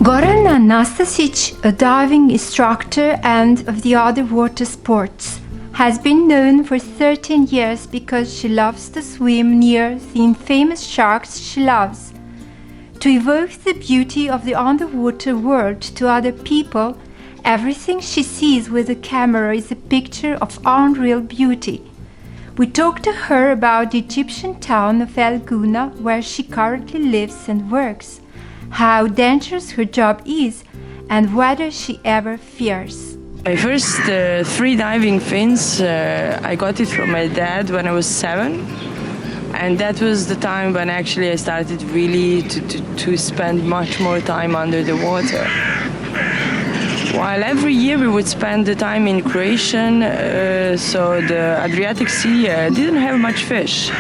Goran Anastasic, a diving instructor and of the other water sports, has been known for 13 years because she loves to swim near the infamous sharks she loves. To evoke the beauty of the underwater world to other people, everything she sees with the camera is a picture of unreal beauty. We talked to her about the Egyptian town of El Gouna, where she currently lives and works, how dangerous her job is, and whether she ever fears. My first free diving fins, I got it from my dad when I was 7. And that was the time when actually I started really to spend much more time under the water. While every year we would spend the time in Croatia, so the Adriatic Sea didn't have much fish.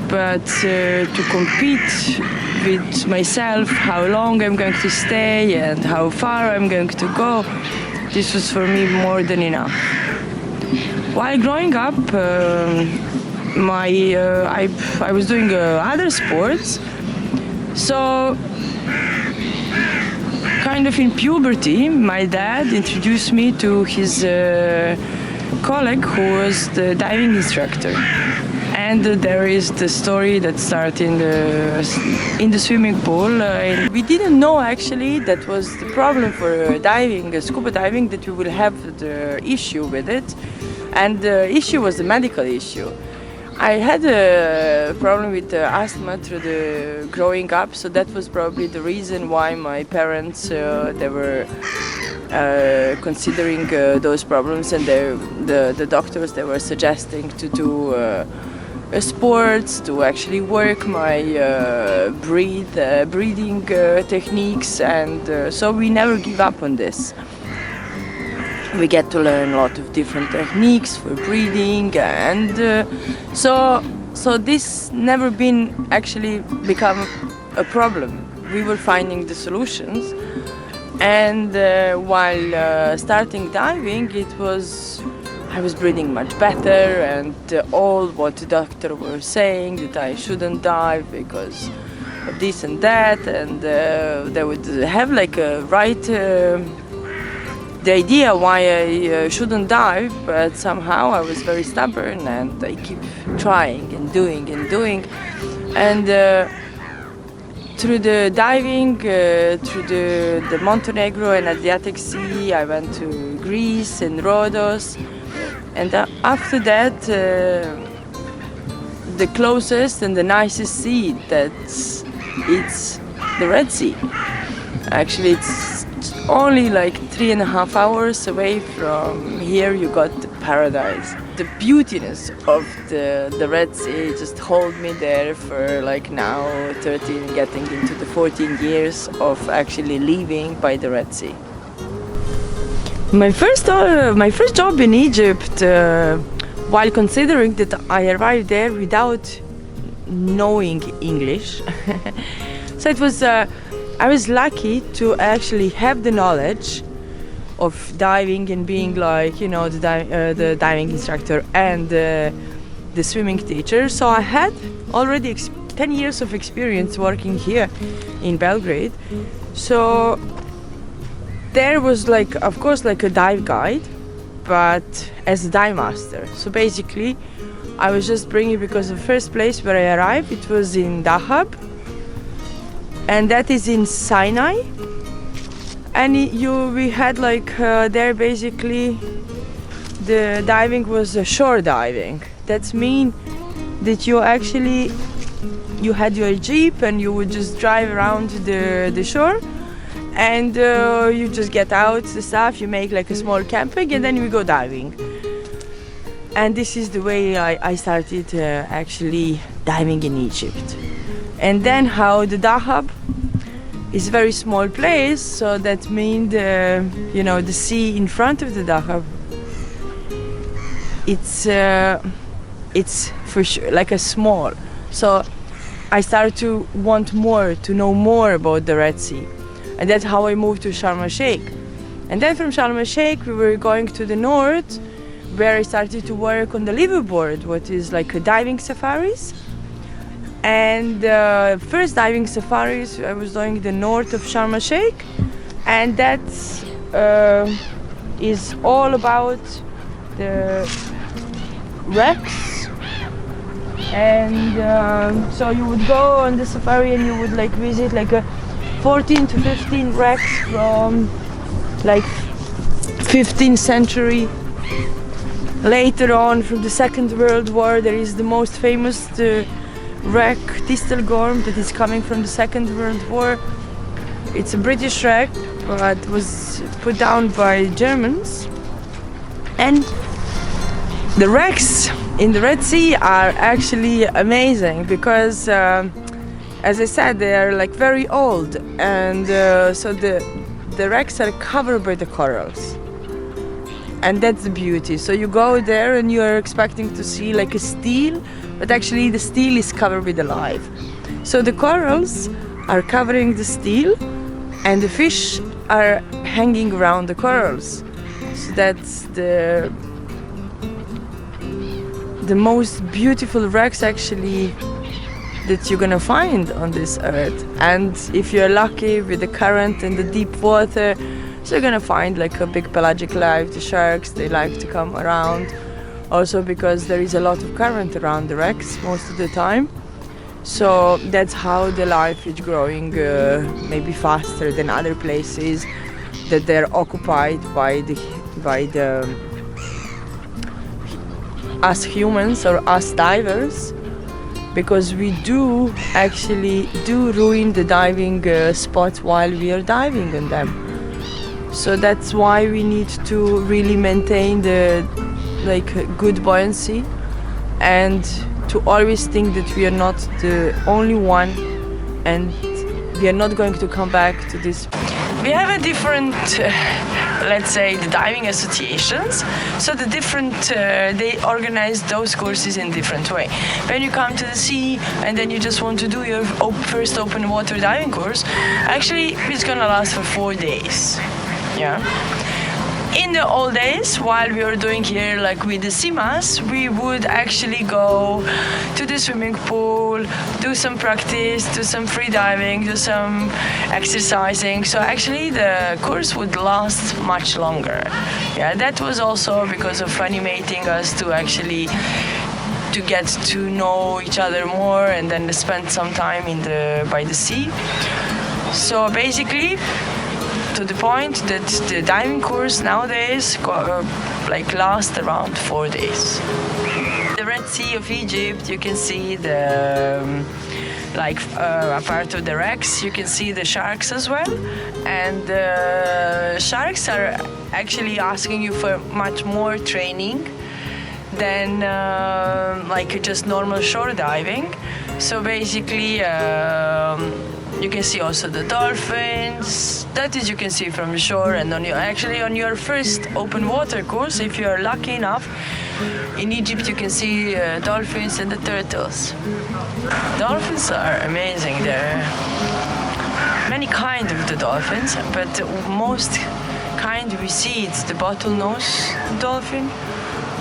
But to compete with myself, how long I'm going to stay and how far I'm going to go, this was for me more than enough. While growing up, I was doing other sports, so kind of in puberty, my dad introduced me to his colleague who was the diving instructor. And there is the story that started in the swimming pool. We didn't know actually that was the problem for diving, scuba diving, that we will have the issue with it. And the issue was the medical issue. I had a problem with asthma through the growing up, so that was probably the reason why my parents they were considering those problems, and the doctors they were suggesting to do sports to actually work my breathing techniques, and so we never give up on this. We get to learn a lot of different techniques for breathing, and so this never been actually become a problem. We were finding the solutions, and while starting diving, I was breathing much better, and all what the doctor were saying that I shouldn't dive because of this and that, and they would have like a the idea why I shouldn't dive, but somehow I was very stubborn and I keep trying and doing, and through the diving, through the Montenegro and Adriatic Sea, I went to Greece and Rhodos, and after that the closest and the nicest sea it's the Red Sea. Actually it's only like 3.5 hours away from here. You got the paradise. The beautiness of the Red Sea just hold me there for like now 13, getting into the 14 years of actually living by the Red Sea. My first job in Egypt, while considering that I arrived there without knowing English, so it was. I was lucky to actually have the knowledge of diving and being like, you know, the diving instructor and the swimming teacher. So I had already 10 years of experience working here in Belgrade. So there was like, of course, like a dive guide, but as a dive master. So basically, I was just bringing, because the first place where I arrived, it was in Dahab. And that is in Sinai, and we had like there basically the diving was shore diving. That means that you had your jeep and you would just drive around the shore, and you just get out the stuff, you make like a small camping, and then you go diving. And this is the way I started actually diving in Egypt. And then how the Dahab is a very small place, so that means the sea in front of the Dahab. It's for sure like a small. So I started to want more, to know more about the Red Sea, and that's how I moved to Sharm el Sheikh. And then from Sharm el Sheikh we were going to the north, where I started to work on the liveaboard, what is like a diving safaris. And first diving safaris I was doing the north of Sharm el Sheikh, and that is all about the wrecks. And so you would go on the safari and you would like visit like a 14 to 15 wrecks from like 15th century. Later on, from the Second World War, there is the most famous wreck, Distelgorm, that is coming from the Second World War. It's a British wreck, but was put down by Germans. And the wrecks in the Red Sea are actually amazing because, as I said, they are like very old, and so the wrecks are covered by the corals. And that's the beauty. So you go there and you are expecting to see like a steel, but actually the steel is covered with alive. So the corals are covering the steel and the fish are hanging around the corals. So that's the most beautiful wrecks actually that you're gonna find on this earth. And if you're lucky with the current and the deep water, so you're gonna find like a big pelagic life. The sharks, they like to come around. Also because there is a lot of current around the wrecks most of the time. So that's how the life is growing maybe faster than other places that they're occupied by the us humans or us divers, because we do actually ruin the diving spots while we are diving on them. So that's why we need to really maintain the good buoyancy and to always think that we are not the only one and we are not going to come back to this. We have a different, let's say, the diving associations. So the different, they organize those courses in different way. When you come to the sea and then you just want to do your first open water diving course, actually it's gonna last for 4 days. Yeah. In the old days, while we were doing here like with the CIMAS, we would actually go to the swimming pool, do some practice, do some free diving, do some exercising. So actually the course would last much longer. Yeah, that was also because of animating us to actually to get to know each other more and then spend some time by the sea. So basically, to the point that the diving course nowadays lasts around 4 days. The Red Sea of Egypt, you can see the a part of the wrecks. You can see the sharks as well, and the sharks are actually asking you for much more training than just normal shore diving. So basically. You can see also the dolphins. That is, you can see from the shore, and on your first open water course, if you are lucky enough, in Egypt you can see dolphins and the turtles. Dolphins are amazing. There are many kinds of the dolphins, but the most kind we see it's the bottlenose dolphin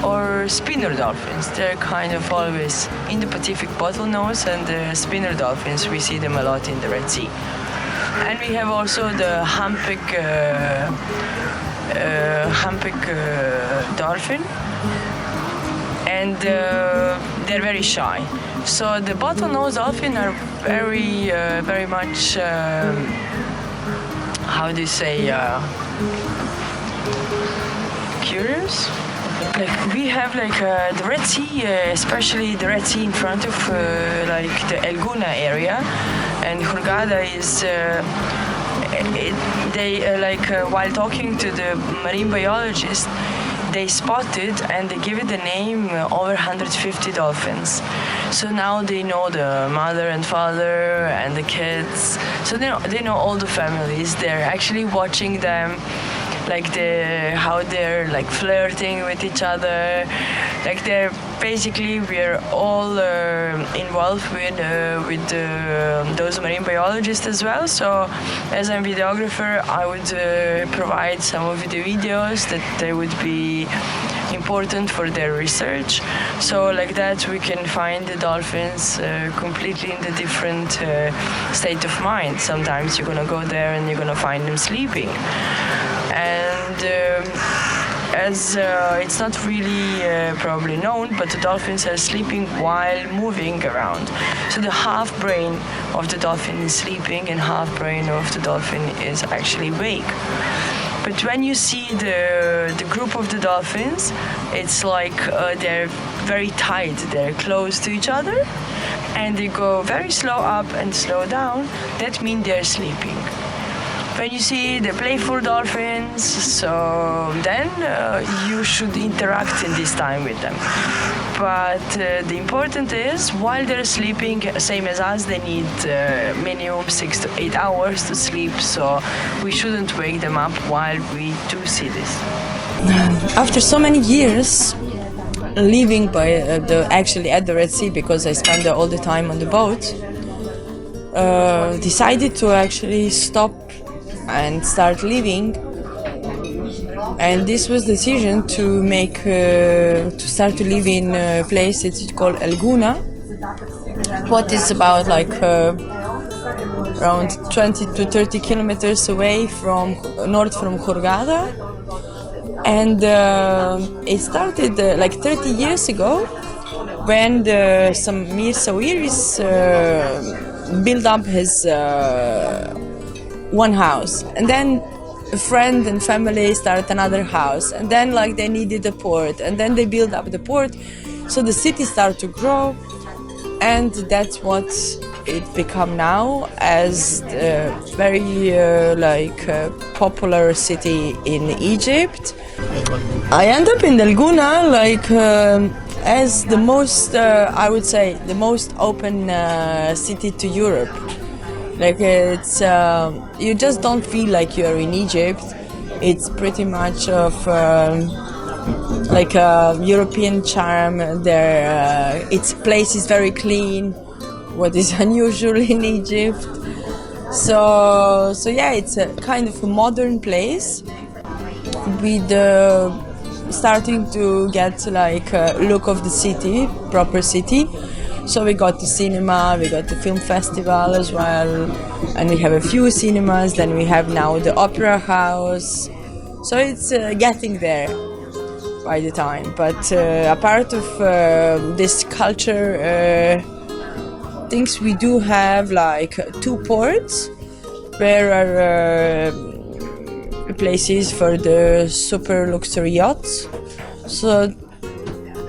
or spinner dolphins. They're kind of always in the Pacific bottlenose, and the spinner dolphins, we see them a lot in the Red Sea. And we have also the humpback dolphin, and they're very shy. So the bottlenose dolphin are very much, how do you say, curious. We have the Red Sea, especially the Red Sea in front of the El Gouna area, and Hurghada is. While talking to the marine biologist, they spotted and they give it the name over 150 dolphins. So now they know the mother and father and the kids. So they know all the families. They're actually watching them. How they're flirting with each other, they're basically we're all involved with those marine biologists as well. So as a videographer, I would provide some of the videos that they would be important for their research. So like that we can find the dolphins completely in the different state of mind. Sometimes you're gonna go there and you're gonna find them sleeping. And as it's not really probably known, but the dolphins are sleeping while moving around. So the half brain of the dolphin is sleeping and half brain of the dolphin is actually awake. But when you see the group of the dolphins, it's like they're very tight, they're close to each other, and they go very slow up and slow down. That means they're sleeping. When you see the playful dolphins, so then you should interact in this time with them. But the important is, while they're sleeping, same as us, they need minimum 6 to 8 hours to sleep, so we shouldn't wake them up while we do see this. After so many years living by actually at the Red Sea, because I spend all the time on the boat, decided to actually stop and start living, and this was the decision to make to start to live in a place it's called Elguna, what is about like around 20 to 30 kilometers away from north from Hurghada. And it started like 30 years ago when Samir Sawiris built up his one house, and then a friend and family started another house, and then like they needed a port, and then they built up the port, so the city started to grow, and that's what it become now as a very popular city in Egypt. I end up in Elguna like as the most I would say the most open city to Europe. Like it's, you just don't feel like you're in Egypt. It's pretty much of like a European charm. There, its place is very clean, what is unusual in Egypt. So yeah, it's a kind of a modern place with starting to get like a look of the city, proper city. So we got the cinema, we got the film festival as well, and we have a few cinemas. Then we have now the opera house. So it's getting there by the time. But a part of this culture things, we do have like 2 ports where are places for the super luxury yachts. So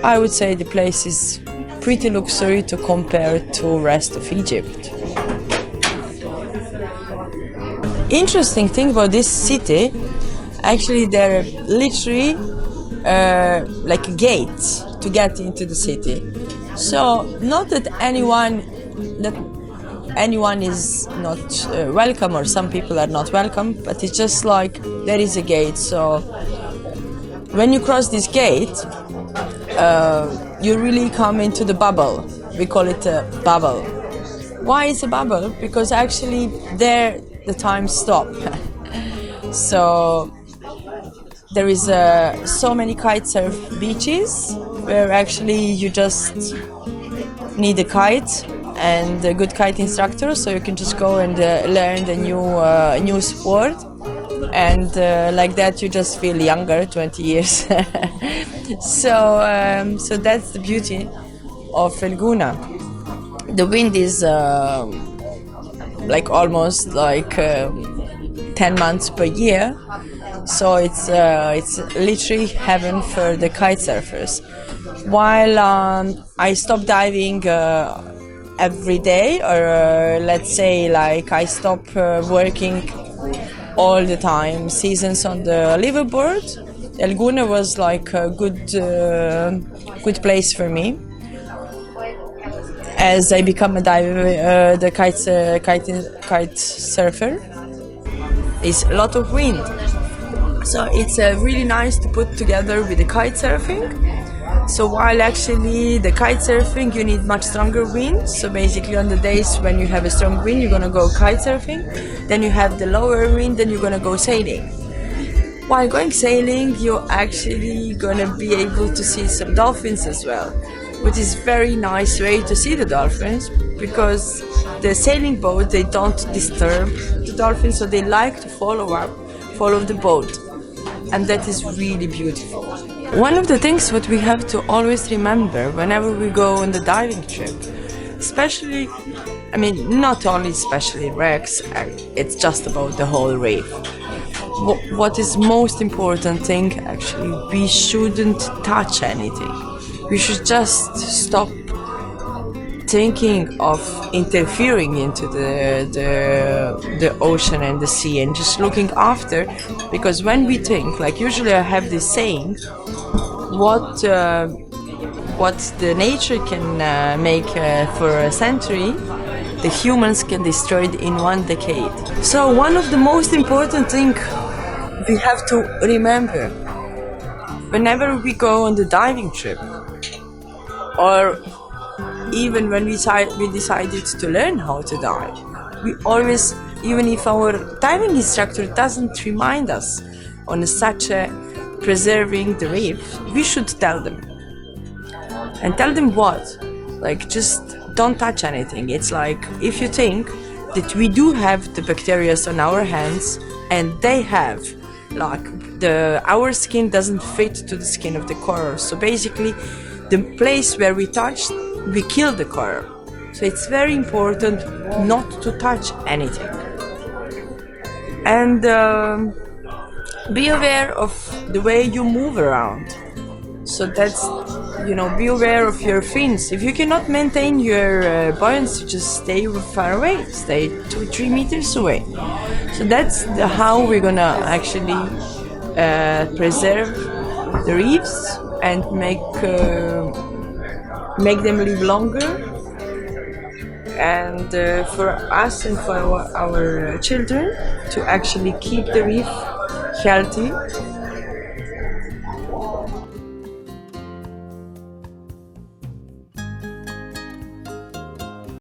I would say the place is pretty luxury to compare to rest of Egypt. Interesting thing about this city, actually there are literally like a gate to get into the city. So not that anyone is not welcome, or some people are not welcome, but it's just like there is a gate. So when you cross this gate, you really come into the bubble. We call it a bubble. Why is a bubble? Because actually there the time stops. So there is so many kitesurf beaches where actually you just need a kite and a good kite instructor, so you can just go and learn the new sport, and like that you just feel younger 20 years. So that's the beauty of Elguna. The wind is like almost like 10 months per year, so it's literally heaven for the kite surfers. While I stop diving every day, or let's say like I stop working all the time, seasons on the liveaboard, Elguna was like a good place for me. As I become a diver, the kite surfer, is a lot of wind. So it's really nice to put together with the kite surfing. So while actually the kite surfing you need much stronger wind, so basically on the days when you have a strong wind you're gonna go kite surfing, then you have the lower wind, then you're gonna go sailing. while going sailing, you're actually gonna be able to see some dolphins as well, which is very nice way to see the dolphins, because the sailing boat, they don't disturb the dolphins, so they like to follow the boat, and that is really beautiful. One of the things what we have to always remember whenever we go on the diving trip, especially, I mean, not only especially wrecks, it's just about the whole reef. What is most important thing, actually, we shouldn't touch anything. We should just stop thinking of interfering into the ocean and the sea, and just looking after, because when we think, like usually I have this saying, what the nature can make for a century, the humans can destroy it in 1 decade. So one of the most important thing we have to remember whenever we go on the diving trip, or even when we decided to learn how to dive, we always, even if our diving instructor doesn't remind us on such a preserving the reef, we should tell them. And tell them what? Like, just don't touch anything. It's like, if you think that we do have the bacteria on our hands, and they have, like, our skin doesn't fit to the skin of the coral. So basically, the place where we touched, we kill the coral. So it's very important not to touch anything. And be aware of the way you move around. So that's, be aware of your fins. If you cannot maintain your buoyancy, just stay far away. Stay 2-3 meters away. So that's how we're gonna actually preserve the reefs and make them live longer. And for us and for our children to actually keep the reef healthy